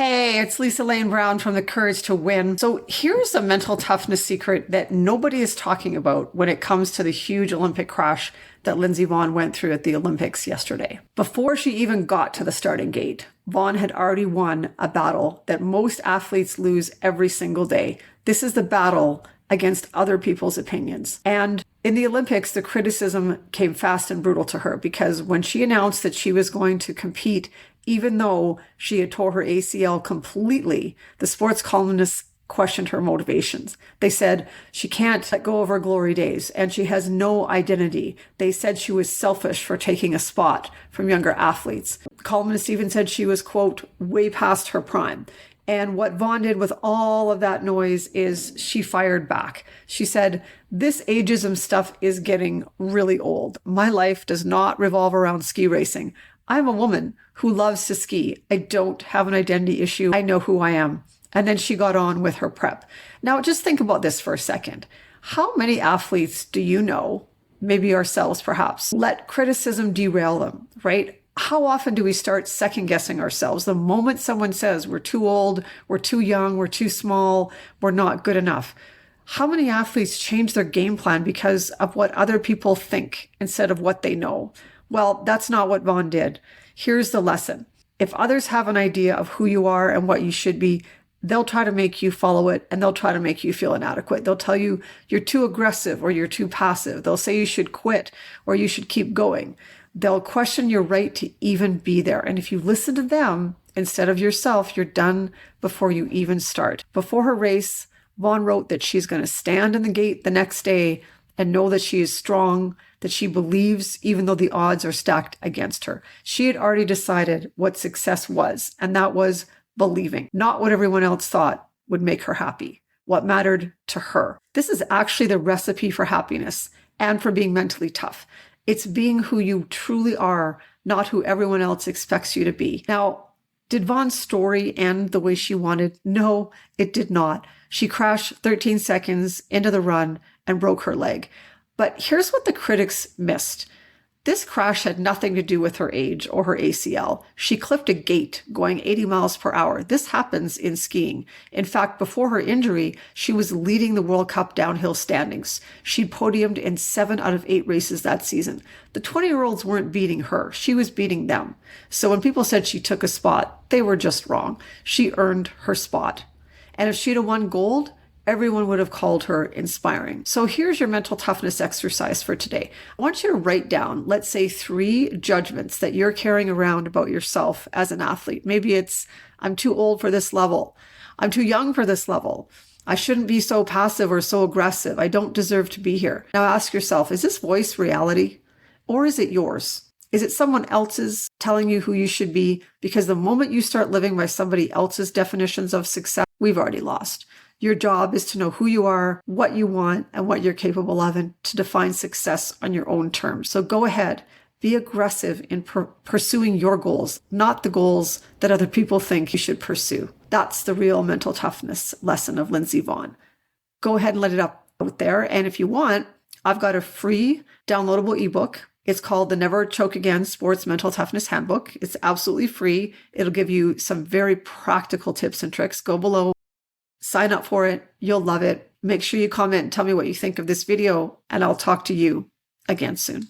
Hey, it's Lisa Lane Brown from The Courage to Win. So here's a mental toughness secret that nobody is talking about when it comes to the huge Olympic crash that Lindsey Vonn went through at the Olympics yesterday. Before she even got to the starting gate, Vonn had already won a battle that most athletes lose every single day. This is the battle against other people's opinions. And in the Olympics, the criticism came fast and brutal to her because when she announced that she was going to compete, even though she had tore her ACL completely, the sports columnists questioned her motivations. They said she can't let go of her glory days and she has no identity. They said she was selfish for taking a spot from younger athletes. Columnists even said she was, quote, way past her prime. And what Vonn did with all of that noise is she fired back. She said, this ageism stuff is getting really old. My life does not revolve around ski racing. I'm a woman who loves to ski. I don't have an identity issue. I know who I am. And then she got on with her prep. Now, just think about this for a second. How many athletes do you know, maybe ourselves perhaps, let criticism derail them, right? How often do we start second guessing ourselves the moment someone says we're too old, we're too young, we're too small, we're not good enough? How many athletes change their game plan because of what other people think instead of what they know? Well, that's not what Vonn did. Here's the lesson. If others have an idea of who you are and what you should be, they'll try to make you follow it and they'll try to make you feel inadequate. They'll tell you you're too aggressive or you're too passive. They'll say you should quit or you should keep going. They'll question your right to even be there. And if you listen to them instead of yourself, you're done before you even start. Before her race, Vonn wrote that she's going to stand in the gate the next day and know that she is strong, that she believes even though the odds are stacked against her. She had already decided what success was, and that was believing, not what everyone else thought would make her happy, what mattered to her. This is actually the recipe for happiness and for being mentally tough. It's being who you truly are, not who everyone else expects you to be. Now, did Vonn's story end the way she wanted? No, it did not. She crashed 13 seconds into the run and broke her leg. But here's what the critics missed. This crash had nothing to do with her age or her ACL. She clipped a gate going 80 miles per hour. This happens in skiing. In fact, before her injury, she was leading the World Cup downhill standings. She'd podiumed in 7 out of 8 races that season. The 20-year-olds weren't beating her. She was beating them. So when people said she took a spot, they were just wrong. She earned her spot. And if she'd have won gold, everyone would have called her inspiring. So here's your mental toughness exercise for today. I want you to write down, let's say, 3 judgments that you're carrying around about yourself as an athlete. Maybe it's, I'm too old for this level. I'm too young for this level. I shouldn't be so passive or so aggressive. I don't deserve to be here. Now ask yourself, is this voice reality or is it yours? Is it someone else's telling you who you should be? Because the moment you start living by somebody else's definitions of success, we've already lost. Your job is to know who you are, what you want, and what you're capable of, and to define success on your own terms. So go ahead, be aggressive in pursuing your goals, not the goals that other people think you should pursue. That's the real mental toughness lesson of Lindsey Vonn. Go ahead and let it up out there. And if you want, I've got a free downloadable ebook. It's called the Never Choke Again Sports Mental Toughness Handbook. It's absolutely free. It'll give you some very practical tips and tricks. Go below. Sign up for it. You'll love it. Make sure you comment and tell me what you think of this video, and I'll talk to you again soon.